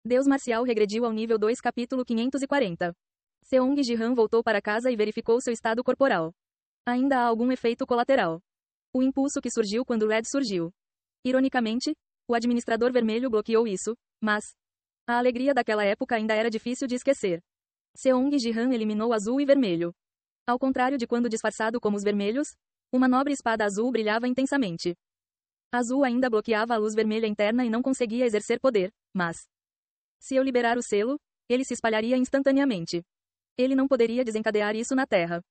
Deus marcial regrediu ao nível 2 capítulo 540. Seong Ji-han voltou para casa e verificou seu estado corporal. Ainda há algum efeito colateral. O impulso que surgiu quando Red surgiu. Ironicamente, o administrador vermelho bloqueou isso, mas a alegria daquela época ainda era difícil de esquecer. Seong Ji-han eliminou azul e vermelho. Ao contrário de quando disfarçado como os vermelhos, uma nobre espada azul brilhava intensamente. Azul ainda bloqueava a luz vermelha interna e não conseguia exercer poder, mas se eu liberar o selo, ele se espalharia instantaneamente. Ele não poderia desencadear isso na Terra.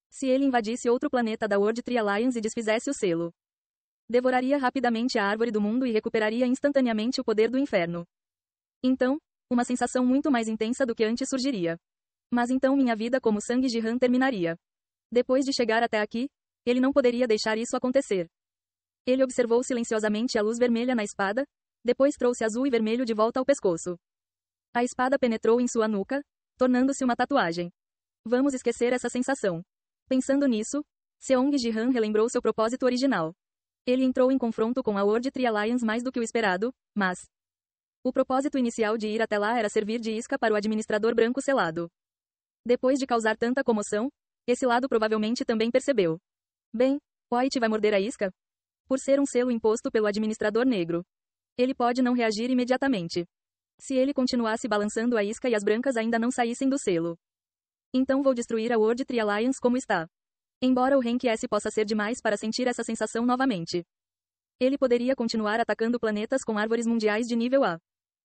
Se ele invadisse outro planeta da World Tree Alliance e desfizesse o selo, devoraria rapidamente a árvore do mundo e recuperaria instantaneamente o poder do inferno. Então, uma sensação muito mais intensa do que antes surgiria. Mas então minha vida como Sang Ji-han terminaria. Depois de chegar até aqui, ele não poderia deixar isso acontecer. Ele observou silenciosamente a luz vermelha na espada, depois trouxe azul e vermelho de volta ao pescoço. A espada penetrou em sua nuca, tornando-se uma tatuagem. Vamos esquecer essa sensação. Pensando nisso, Seong Ji-han relembrou seu propósito original. Ele entrou em confronto com a World Tree Alliance mais do que o esperado, mas o propósito inicial de ir até lá era servir de isca para o administrador branco selado. Depois de causar tanta comoção, esse lado provavelmente também percebeu. Bem, White vai morder a isca? Por ser um selo imposto pelo administrador negro, ele pode não reagir imediatamente. Se ele continuasse balançando a isca e as brancas ainda não saíssem do selo, então vou destruir a World Tree Alliance como está. Embora o Rank S possa ser demais para sentir essa sensação novamente, ele poderia continuar atacando planetas com árvores mundiais de nível A.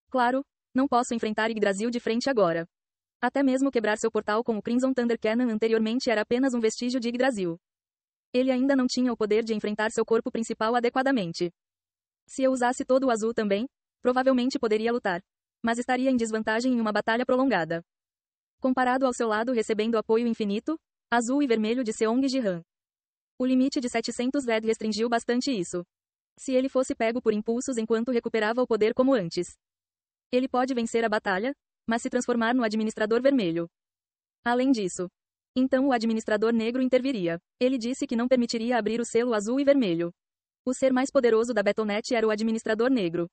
Claro, não posso enfrentar Yggdrasil de frente agora. Até mesmo quebrar seu portal com o Crimson Thunder Cannon anteriormente era apenas um vestígio de Yggdrasil. Ele ainda não tinha o poder de enfrentar seu corpo principal adequadamente. Se eu usasse todo o azul também, provavelmente poderia lutar, mas estaria em desvantagem em uma batalha prolongada. Comparado ao seu lado recebendo apoio infinito, azul e vermelho de Seong Ji-han. O limite de 700 Red restringiu bastante isso. Se ele fosse pego por impulsos enquanto recuperava o poder como antes, ele pode vencer a batalha, mas se transformar no administrador vermelho. Além disso, então o administrador negro interviria. Ele disse que não permitiria abrir o selo azul e vermelho. O ser mais poderoso da Battle.net era o administrador negro.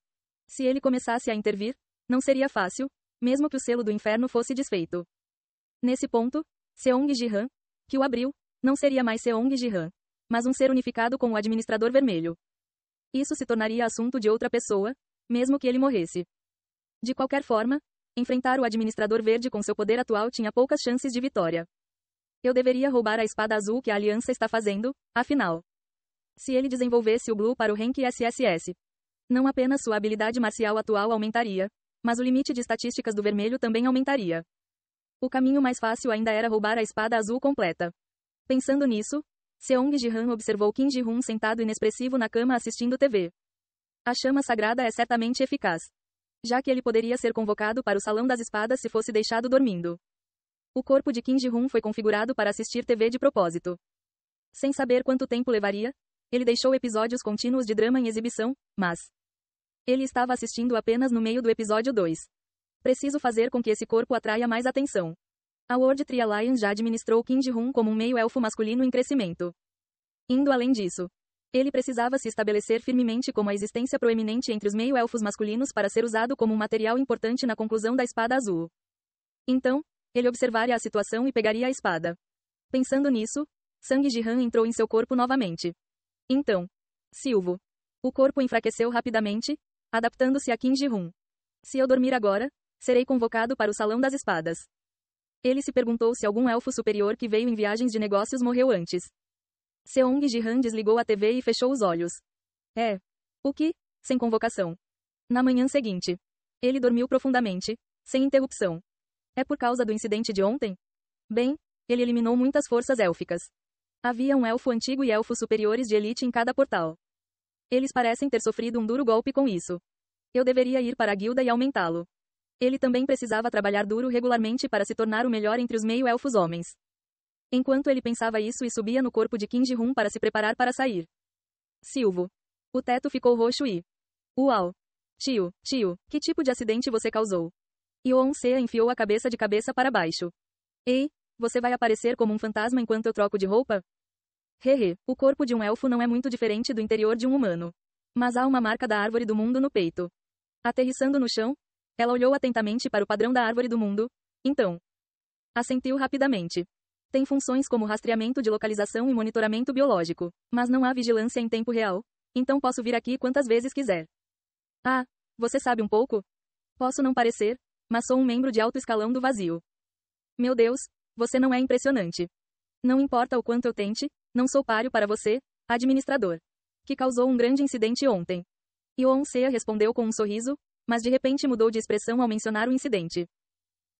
Se ele começasse a intervir, não seria fácil, mesmo que o selo do inferno fosse desfeito. Nesse ponto, Seong Ji-han, que o abriu, não seria mais Seong Ji-han, mas um ser unificado com o administrador vermelho. Isso se tornaria assunto de outra pessoa, mesmo que ele morresse. De qualquer forma, enfrentar o administrador verde com seu poder atual tinha poucas chances de vitória. Eu deveria roubar a espada azul que a aliança está fazendo, afinal. Se ele desenvolvesse o Blue para o Rank SSS, não apenas sua habilidade marcial atual aumentaria, mas o limite de estatísticas do vermelho também aumentaria. O caminho mais fácil ainda era roubar a espada azul completa. Pensando nisso, Seong Ji-han observou Kim Ji-hun sentado inexpressivo na cama assistindo TV. A chama sagrada é certamente eficaz, já que ele poderia ser convocado para o Salão das Espadas se fosse deixado dormindo. O corpo de Kim Ji-hun foi configurado para assistir TV de propósito. Sem saber quanto tempo levaria, ele deixou episódios contínuos de drama em exibição, mas ele estava assistindo apenas no meio do episódio 2. Preciso fazer com que esse corpo atraia mais atenção. A World Tree Alliance já administrou Kim Ji-hun como um meio-elfo masculino em crescimento. Indo além disso, ele precisava se estabelecer firmemente como a existência proeminente entre os meio-elfos masculinos para ser usado como um material importante na conclusão da espada azul. Então, ele observaria a situação e pegaria a espada. Pensando nisso, Sang Ji-han entrou em seu corpo novamente. Então, Silvo. O corpo enfraqueceu rapidamente, adaptando-se a Kim Ji-hun. Se eu dormir agora, serei convocado para o Salão das Espadas. Ele se perguntou se algum elfo superior que veio em viagens de negócios morreu antes. Seong Ji-han desligou a TV e fechou os olhos. O que? Sem convocação. Na manhã seguinte, ele dormiu profundamente, sem interrupção. É por causa do incidente de ontem? Bem, ele eliminou muitas forças élficas. Havia um elfo antigo e elfos superiores de elite em cada portal. Eles parecem ter sofrido um duro golpe com isso. Eu deveria ir para a guilda e aumentá-lo. Ele também precisava trabalhar duro regularmente para se tornar o melhor entre os meio-elfos homens. Enquanto ele pensava isso e subia no corpo de Kim Ji-hun para se preparar para sair. Silvo. O teto ficou roxo e... Uau! Tio, que tipo de acidente você causou? Yeon-se enfiou a cabeça de cabeça para baixo. Ei, você vai aparecer como um fantasma enquanto eu troco de roupa? O corpo de um elfo não é muito diferente do interior de um humano. Mas há uma marca da árvore do mundo no peito. Aterrissando no chão, Ela olhou atentamente para o padrão da árvore do mundo. Então, assentiu rapidamente. Tem funções como rastreamento de localização e monitoramento biológico, mas não há vigilância em tempo real. Então posso vir aqui quantas vezes quiser. Ah, você sabe um pouco? Posso não parecer, mas sou um membro de alto escalão do vazio. Meu Deus, você não é impressionante. Não importa o quanto eu tente, não sou páreo para você, administrador. Que causou um grande incidente ontem. Yoon-sea respondeu com um sorriso, mas de repente mudou de expressão ao mencionar o incidente.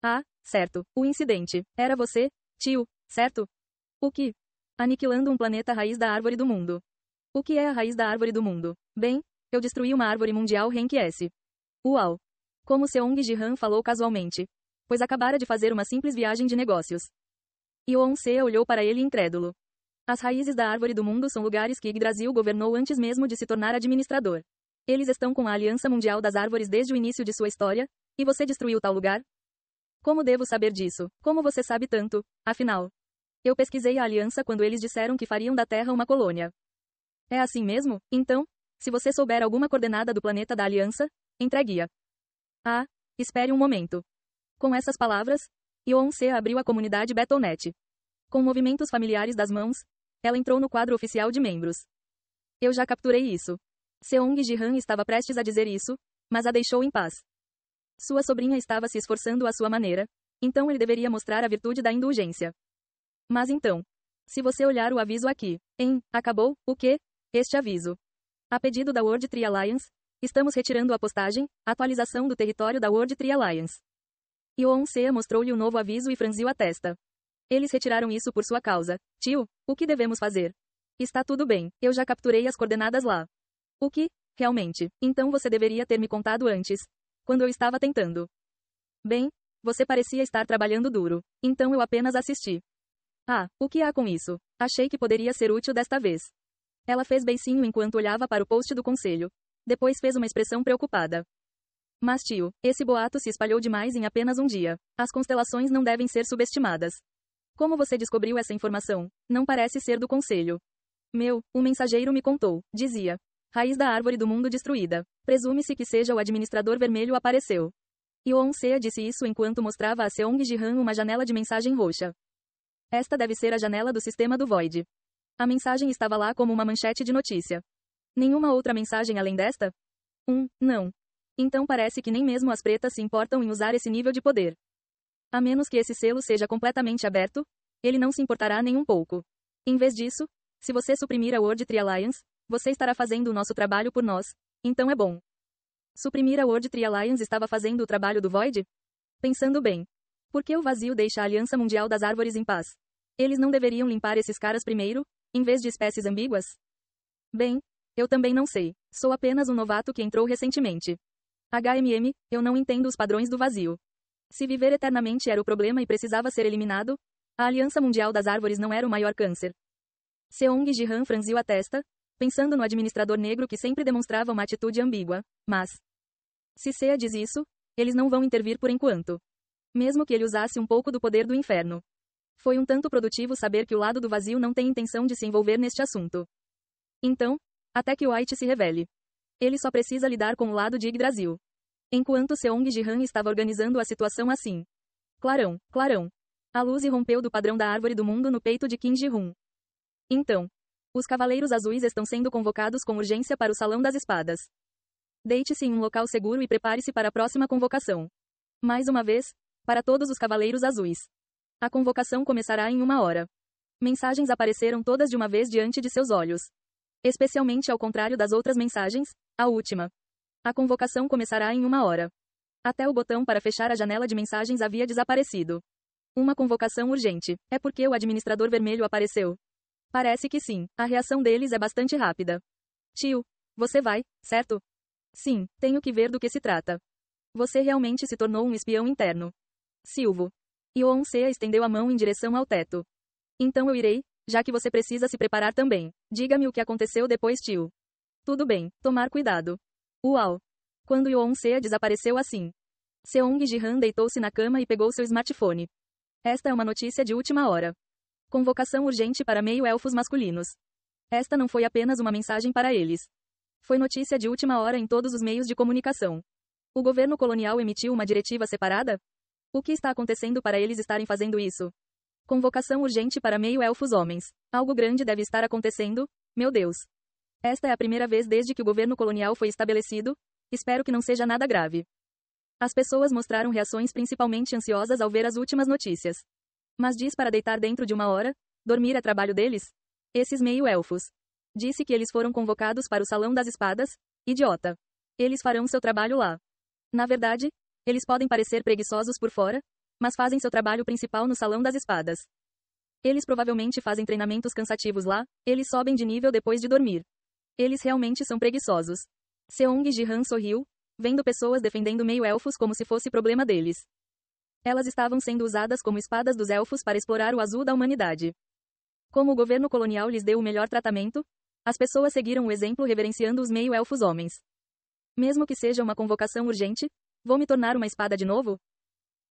Ah, certo, o incidente. Era você, tio, certo? O que? Aniquilando um planeta raiz da árvore do mundo. O que é a raiz da árvore do mundo? Bem, eu destruí uma árvore mundial Rank S. Uau! Como Seong Ji-han falou casualmente. Pois acabara de fazer uma simples viagem de negócios. Yoon-sea olhou para ele incrédulo. As raízes da árvore do mundo são lugares que Yggdrasil governou antes mesmo de se tornar administrador. Eles estão com a Aliança Mundial das Árvores desde o início de sua história, e você destruiu tal lugar? Como devo saber disso? Como você sabe tanto, afinal? Eu pesquisei a Aliança quando eles disseram que fariam da Terra uma colônia. É assim mesmo? Então, se você souber alguma coordenada do planeta da Aliança, entregue-a. Ah, espere um momento. Com essas palavras, Yoon-sea abriu a comunidade Battle.net. Com movimentos familiares das mãos, ela entrou no quadro oficial de membros. Eu já capturei isso. Seong Ji-han estava prestes a dizer isso, mas a deixou em paz. Sua sobrinha estava se esforçando à sua maneira, então ele deveria mostrar a virtude da indulgência. Mas então, se você olhar o aviso aqui, acabou, o quê? Este aviso. A pedido da World Tree Alliance, estamos retirando a postagem, atualização do território da World Tree Alliance. Yoon-sea mostrou-lhe o novo aviso e franziu a testa. Eles retiraram isso por sua causa. Tio, o que devemos fazer? Está tudo bem, eu já capturei as coordenadas lá. O que? Realmente? Então você deveria ter me contado antes. Quando eu estava tentando. Bem, você parecia estar trabalhando duro. Então eu apenas assisti. Ah, o que há com isso? Achei que poderia ser útil desta vez. Ela fez beicinho enquanto olhava para o post do conselho. Depois fez uma expressão preocupada. Mas tio, esse boato se espalhou demais em apenas um dia. As constelações não devem ser subestimadas. Como você descobriu essa informação? Não parece ser do conselho. O mensageiro me contou, dizia. Raiz da árvore do mundo destruída. Presume-se que seja o administrador vermelho apareceu. Yoon-sea disse isso enquanto mostrava a Seong Ji-han uma janela de mensagem roxa. Esta deve ser a janela do sistema do Void. A mensagem estava lá como uma manchete de notícia. Nenhuma outra mensagem além desta? Não. Então parece que nem mesmo as pretas se importam em usar esse nível de poder. A menos que esse selo seja completamente aberto, ele não se importará nem um pouco. Em vez disso, se você suprimir a World Tree Alliance, você estará fazendo o nosso trabalho por nós, então é bom. Suprimir a World Tree Alliance estava fazendo o trabalho do Void? Pensando bem. Por que o vazio deixa a Aliança Mundial das Árvores em paz? Eles não deveriam limpar esses caras primeiro, em vez de espécies ambíguas? Bem, eu também não sei. Sou apenas um novato que entrou recentemente. Eu não entendo os padrões do vazio. Se viver eternamente era o problema e precisava ser eliminado, a Aliança Mundial das Árvores não era o maior câncer. Seong Ji-han franziu a testa, pensando no administrador negro que sempre demonstrava uma atitude ambígua, mas... Se Sea diz isso, eles não vão intervir por enquanto. Mesmo que ele usasse um pouco do poder do inferno. Foi um tanto produtivo saber que o lado do vazio não tem intenção de se envolver neste assunto. Então, até que o White se revele. Ele só precisa lidar com o lado de Yggdrasil. Enquanto Seong Ji-han estava organizando a situação assim. Clarão, clarão. A luz irrompeu do padrão da árvore do mundo no peito de Kim Ji-hun. Então, os Cavaleiros Azuis estão sendo convocados com urgência para o Salão das Espadas. Deite-se em um local seguro e prepare-se para a próxima convocação. Mais uma vez, para todos os Cavaleiros Azuis. A convocação começará em 1 hora. Mensagens apareceram todas de uma vez diante de seus olhos. Especialmente ao contrário das outras mensagens, a última. A convocação começará em 1 hora. Até o botão para fechar a janela de mensagens havia desaparecido. Uma convocação urgente. É porque o administrador vermelho apareceu. Parece que sim, a reação deles é bastante rápida. Tio, você vai, certo? Sim, tenho que ver do que se trata. Você realmente se tornou um espião interno. Silvo. Yoon-sea estendeu a mão em direção ao teto. Então eu irei, já que você precisa se preparar também. Diga-me o que aconteceu depois, tio. Tudo bem, tomar cuidado. Uau! Quando Yoon-sea desapareceu assim. Seong Ji-han deitou-se na cama e pegou seu smartphone. Esta é uma notícia de última hora. Convocação urgente para meio-elfos masculinos. Esta não foi apenas uma mensagem para eles. Foi notícia de última hora em todos os meios de comunicação. O governo colonial emitiu uma diretiva separada? O que está acontecendo para eles estarem fazendo isso? Convocação urgente para meio-elfos homens. Algo grande deve estar acontecendo, meu Deus. Esta é a primeira vez desde que o governo colonial foi estabelecido, espero que não seja nada grave. As pessoas mostraram reações principalmente ansiosas ao ver as últimas notícias. Mas diz para deitar dentro de 1 hora, dormir é trabalho deles? Esses meio-elfos. Disse que eles foram convocados para o Salão das Espadas, idiota. Eles farão seu trabalho lá. Na verdade, eles podem parecer preguiçosos por fora, mas fazem seu trabalho principal no Salão das Espadas. Eles provavelmente fazem treinamentos cansativos lá, eles sobem de nível depois de dormir. Eles realmente são preguiçosos. Seong Ji-han sorriu, vendo pessoas defendendo meio-elfos como se fosse problema deles. Elas estavam sendo usadas como espadas dos elfos para explorar o azul da humanidade. Como o governo colonial lhes deu o melhor tratamento, as pessoas seguiram o exemplo reverenciando os meio-elfos homens. Mesmo que seja uma convocação urgente, vou me tornar uma espada de novo?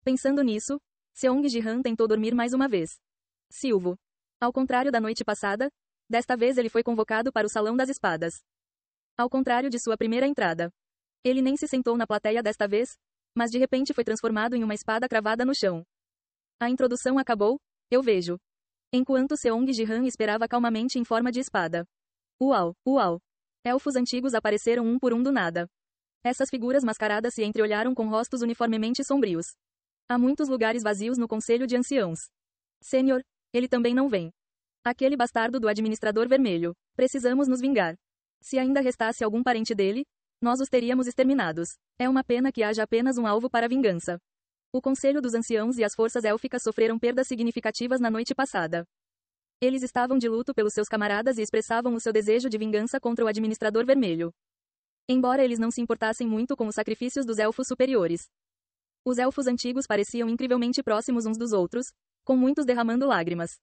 Pensando nisso, Seong Ji-han tentou dormir mais uma vez. Silvo. Ao contrário da noite passada, desta vez ele foi convocado para o Salão das Espadas. Ao contrário de sua primeira entrada. Ele nem se sentou na plateia desta vez, mas de repente foi transformado em uma espada cravada no chão. A introdução acabou, eu vejo. Enquanto Seong Ji-han esperava calmamente em forma de espada. Uau, uau. Elfos antigos apareceram um por um do nada. Essas figuras mascaradas se entreolharam com rostos uniformemente sombrios. Há muitos lugares vazios no Conselho de Anciãos. Senhor, ele também não vem. Aquele bastardo do administrador vermelho. Precisamos nos vingar. Se ainda restasse algum parente dele, nós os teríamos exterminados. É uma pena que haja apenas um alvo para a vingança. O Conselho dos Anciãos e as forças élficas sofreram perdas significativas na noite passada. Eles estavam de luto pelos seus camaradas e expressavam o seu desejo de vingança contra o administrador vermelho. Embora eles não se importassem muito com os sacrifícios dos elfos superiores. Os elfos antigos pareciam incrivelmente próximos uns dos outros, com muitos derramando lágrimas.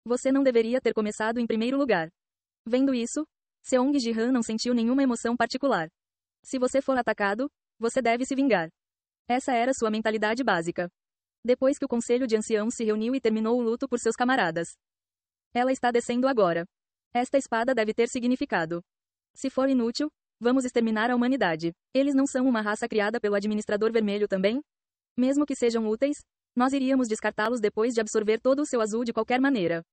Você não deveria ter começado em primeiro lugar. Vendo isso, Seong Ji-han não sentiu nenhuma emoção particular. Se você for atacado, você deve se vingar. Essa era sua mentalidade básica. Depois que o Conselho de Anciãos se reuniu e terminou o luto por seus camaradas. Ela está descendo agora. Esta espada deve ter significado. Se for inútil, vamos exterminar a humanidade. Eles não são uma raça criada pelo administrador vermelho também? Mesmo que sejam úteis, nós iríamos descartá-los depois de absorver todo o seu azul de qualquer maneira.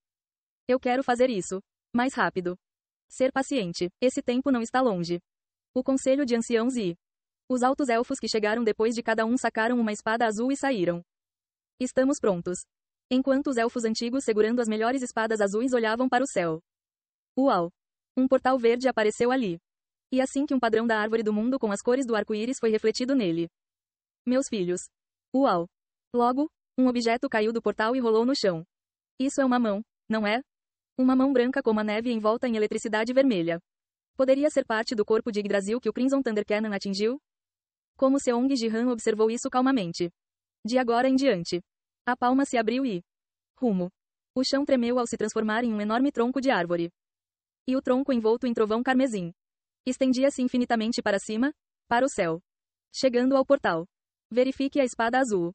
Eu quero fazer isso. Mais rápido. Ser paciente. Esse tempo não está longe. O Conselho de Anciãos e os altos elfos que chegaram depois de cada um sacaram uma espada azul e saíram. Estamos prontos. Enquanto os elfos antigos segurando as melhores espadas azuis olhavam para o céu. Uau! Um portal verde apareceu ali. E assim que um padrão da árvore do mundo com as cores do arco-íris foi refletido nele. Meus filhos. Uau! Logo, um objeto caiu do portal e rolou no chão. Isso é uma mão, não é? Uma mão branca como a neve envolta em eletricidade vermelha. Poderia ser parte do corpo de Yggdrasil que o Crimson Thunder Cannon atingiu? Como Seong Ji-han observou isso calmamente. De agora em diante. A palma se abriu e... rumo. O chão tremeu ao se transformar em um enorme tronco de árvore. E o tronco envolto em trovão carmesim. Estendia-se infinitamente para cima, para o céu. Chegando ao portal. Verifique a espada azul.